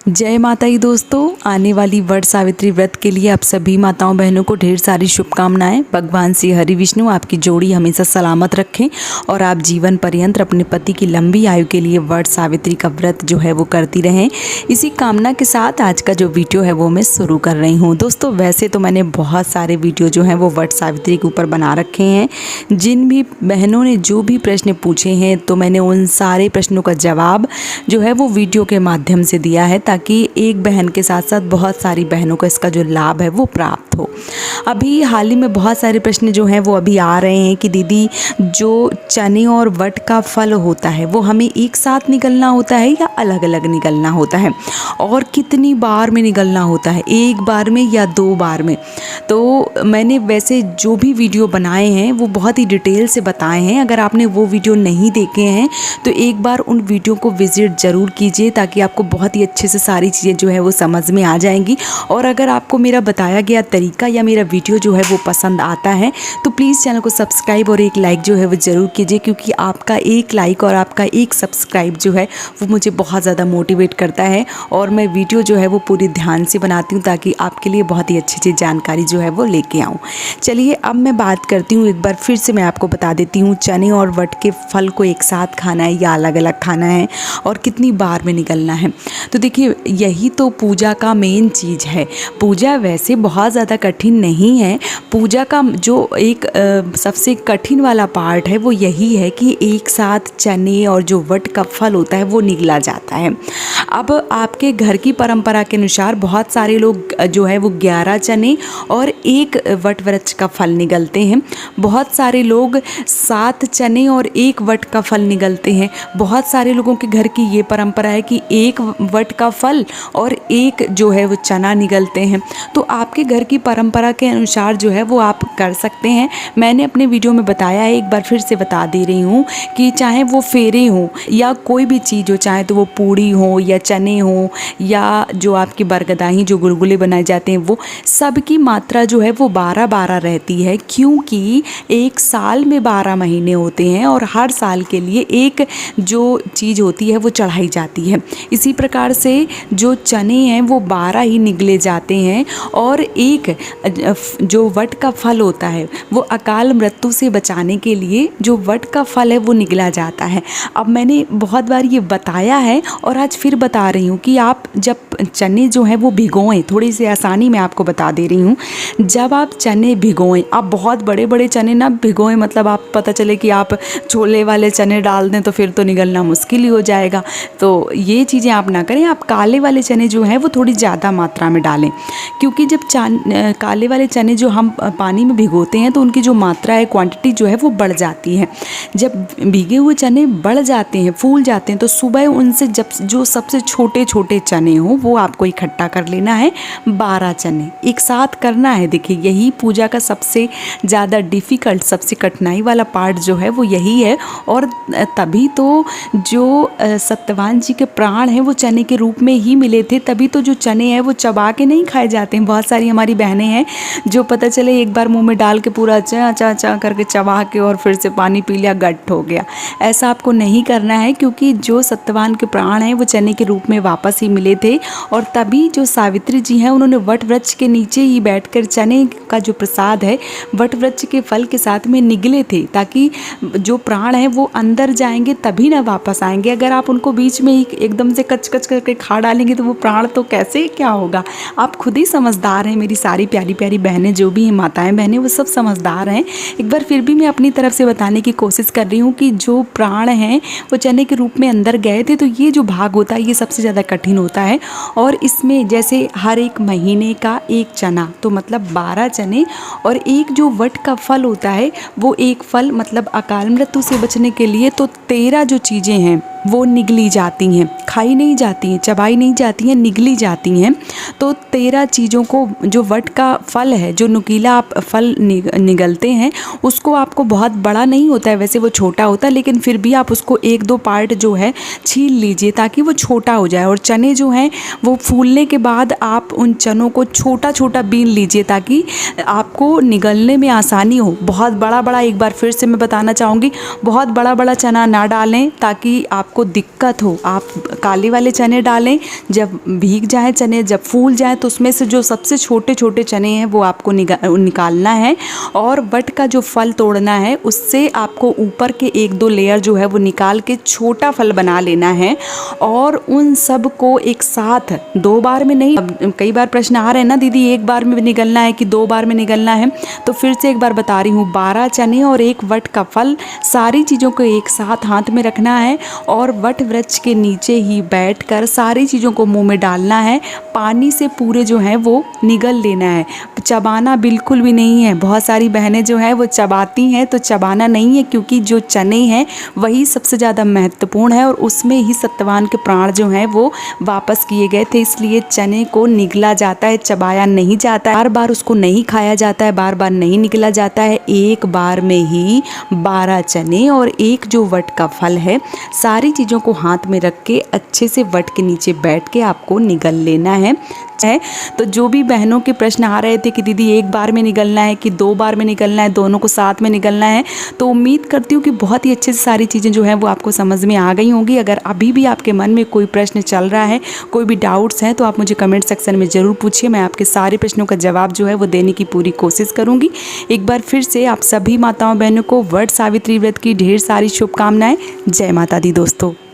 जय माता दी दोस्तों। आने वाली वट सावित्री व्रत के लिए आप सभी माताओं बहनों को ढेर सारी शुभकामनाएं। भगवान श्री हरि विष्णु आपकी जोड़ी हमेशा सलामत रखें और आप जीवन पर्यंत अपने पति की लंबी आयु के लिए वट सावित्री का व्रत जो है वो करती रहें। इसी कामना के साथ आज का जो वीडियो है वो मैं शुरू कर रही हूँ। दोस्तों वैसे तो मैंने बहुत सारे वीडियो जो हैं वो वट सावित्री के ऊपर बना रखे हैं। जिन भी बहनों ने जो भी प्रश्न पूछे हैं तो मैंने उन सारे प्रश्नों का जवाब जो है वो वीडियो के माध्यम से दिया है, ताकि एक बहन के साथ साथ बहुत सारी बहनों को इसका जो लाभ है वो प्राप्त हो। अभी हाल ही में बहुत सारे प्रश्न जो हैं वो अभी आ रहे हैं कि दीदी जो चने और वट का फल होता है वो हमें एक साथ निकलना होता है या अलग अलग निकलना होता है, और कितनी बार में निकलना होता है, एक बार में या 2 बार में। तो मैंने वैसे जो भी वीडियो बनाए हैं वो बहुत ही डिटेल से बताए हैं। अगर आपने वो वीडियो नहीं देखे हैं तो एक बार उन वीडियो को विज़िट ज़रूर कीजिए, ताकि आपको बहुत ही अच्छे से सारी चीज़ें जो है वो समझ में आ जाएंगी। और अगर आपको मेरा बताया गया तरीका या मेरा वीडियो जो है वो पसंद आता है तो प्लीज़ चैनल को सब्सक्राइब और एक लाइक जो है वो ज़रूर कीजिए, क्योंकि आपका एक लाइक और आपका एक सब्सक्राइब जो है वो मुझे बहुत ज़्यादा मोटिवेट करता है। और मैं वीडियो जो है वो पूरी ध्यान से बनाती हूँ ताकि आपके लिए बहुत ही अच्छी जानकारी जो है वो लेके आऊँ। चलिए अब मैं बात करती हूँ, एक बार फिर से मैं आपको बता देती हूँ चने और वट के फल को एक साथ खाना है या अलग अलग खाना है और कितनी बार में निकलना है। तो देखिए यही तो पूजा का मेन चीज़ है। पूजा वैसे बहुत ज़्यादा कठिन नहीं है। पूजा का जो एक सबसे कठिन वाला पार्ट है वो यही है कि एक साथ चने और जो वट का फल होता है वो निगला जाता है। अब आपके घर की परंपरा के अनुसार बहुत सारे लोग जो है वो 11 चने और एक वट वृक्ष का फल निगलते हैं। बहुत सारे लोग 7 चने और एक वट का फल निगलते हैं। बहुत सारे लोगों के घर की ये परंपरा है कि एक वट का फल और एक जो है वो चना निगलते हैं। तो आपके घर की परंपरा के अनुसार जो है वो आप कर सकते हैं। मैंने अपने वीडियो में बताया है, एक बार फिर से बता दे रही हूँ कि चाहे वो फेरे हों या कोई भी चीज़ हो, चाहे तो वो पूड़ी हो या चने हो या जो आपकी बरगदाही जो गुलगुले बनाए जाते हैं, वो सब की मात्रा जो है वो 12-12 रहती है, क्योंकि एक साल में 12 महीने होते हैं और हर साल के लिए एक जो चीज़ होती है वो चढ़ाई जाती है। इसी प्रकार से जो चने हैं वो 12 ही निगले जाते हैं और एक जो वट का फल होता है वो अकाल मृत्यु से बचाने के लिए जो वट का फल है वो निगला जाता है। अब मैंने बहुत बार ये बताया है और आज फिर बता रही हूँ कि आप जब चने जो हैं वो भिगोएं, थोड़ी सी आसानी मैं आपको बता दे रही हूँ। जब आप चने भिगोएं, आप बहुत बड़े बड़े चने ना भिगोएं, मतलब आप पता चले कि आप छोले वाले चने डाल दें तो फिर तो निगलना मुश्किल ही हो जाएगा। तो ये चीज़ें आप ना करें। आप काले वाले चने जो हैं वो थोड़ी ज़्यादा मात्रा में डालें, क्योंकि जब काले वाले चने जो हम पानी में भिगोते हैं तो उनकी जो मात्रा है, क्वांटिटी जो है वो बढ़ जाती है। जब भीगे हुए चने बढ़ जाते हैं, फूल जाते हैं, तो सुबह उनसे जब जो सबसे छोटे छोटे चने हों वो आपको इकट्ठा कर लेना है। 12 चने एक साथ करना है। देखिए यही पूजा का सबसे ज़्यादा डिफ़िकल्ट, सबसे कठिनाई वाला पार्ट जो है वो यही है। और तभी तो जो सत्यवान जी के प्राण हैं वो चने के रूप में ही मिले थे। तभी तो जो चने हैं वो चबा के नहीं खाए जाते हैं। बहुत सारी हमारी बहनें हैं जो पता चले एक बार मुंह में डाल के पूरा चा चा चा करके चबा के और फिर से पानी पी लिया, गट्ठ हो गया। ऐसा आपको नहीं करना है, क्योंकि जो सत्यवान के प्राण हैं वो चने के रूप में वापस ही मिले थे। और तभी जो सावित्री जी हैं उन्होंने वट वृक्ष के नीचे ही बैठकर चने का जो प्रसाद है वट वृक्ष के फल के साथ में निगले थे, ताकि जो प्राण हैं वो अंदर जाएंगे तभी ना वापस आएंगे। अगर आप उनको बीच में ही एकदम से कच कच करके खा डालेंगे तो वो प्राण तो कैसे क्या होगा। आप खुद ही समझदार हैं, मेरी सारी प्यारी प्यारी बहनें जो भी हैं, माताएं बहनें, वो सब समझदार हैं। एक बार फिर भी मैं अपनी तरफ से बताने की कोशिश कर रही हूँ कि जो प्राण हैं वो चने के रूप में अंदर गए थे। तो ये जो भाग होता है ये सबसे ज़्यादा कठिन होता है। और इसमें जैसे हर एक महीने का एक चना, तो मतलब 12 चने, और एक जो वट का फल होता है वो एक फल, मतलब अकाल मृत्यु से बचने के लिए तो 13 जो चीज़ें हैं वो निगली जाती हैं, खाई नहीं जाती हैं, चबाई नहीं जाती हैं, निगली जाती हैं। तो 13 चीज़ों को, जो वट का फल है, जो नुकीला आप फल निगलते हैं, उसको आपको बहुत बड़ा नहीं होता है, वैसे वो छोटा होता है, लेकिन फिर भी आप उसको 1-2 पार्ट जो है छील लीजिए ताकि वो छोटा हो जाए। और चने जो हैं वो फूलने के बाद आप उन चनों को छोटा छोटा बीन लीजिए ताकि आपको निगलने में आसानी हो। बहुत बड़ा बड़ा, एक बार फिर से मैं बताना चाहूँगी, बहुत बड़ा बड़ा चना ना डालें ताकि आप आपको दिक्कत हो, आप काले वाले चने डालें, जब भीग जाए चने, जब फूल जाए तो उसमें से जो सबसे छोटे छोटे चने हैं वो आपको निकालना है और वट का जो फल तोड़ना है उससे आपको ऊपर के 1-2 लेयर जो है वो निकाल के छोटा फल बना लेना है और उन सब को एक साथ 2 बार में नहीं। अब कई बार प्रश्न आ रहे हैं ना दीदी 1 बार में निगलना है कि 2 बार में निगलना है, तो फिर से एक बार बता रही हूँ, 12 चने और 1 वट का फल, सारी चीज़ों को एक साथ हाथ में रखना है और वट वृक्ष के नीचे ही बैठकर सारी चीज़ों को मुंह में डालना है। पानी से पूरे जो है वो निगल लेना है, चबाना बिल्कुल भी नहीं है। बहुत सारी बहनें जो है वो चबाती हैं, तो चबाना नहीं है, क्योंकि जो चने हैं वही सबसे ज़्यादा महत्वपूर्ण है और उसमें ही सत्यवान के प्राण जो हैं वो वापस किए गए थे, इसलिए चने को निगला जाता है, चबाया नहीं जाता है। बार बार उसको नहीं खाया जाता है, बार बार नहीं निगला जाता है। एक बार में ही 12 चने और 1 जो वट का फल है, सारी चीज़ों को हाथ में रख के अच्छे से वट के नीचे बैठ के आपको निगल लेना है। तो जो भी बहनों के प्रश्न आ रहे थे कि दीदी 1 बार में निगलना है कि 2 बार में निगलना है, दोनों को साथ में निगलना है, तो उम्मीद करती हूँ कि बहुत ही अच्छे से सारी चीज़ें जो हैं वो आपको समझ में आ गई होंगी। अगर अभी भी आपके मन में कोई प्रश्न चल रहा है, कोई भी डाउट्स हैं, तो आप मुझे कमेंट सेक्शन में ज़रूर पूछिए, मैं आपके सारे प्रश्नों का जवाब जो है वो देने की पूरी कोशिश करूँगी। एक बार फिर से आप सभी माताओं बहनों को वट सावित्री व्रत की ढेर सारी शुभकामनाएँ। जय माता दी दोस्तों।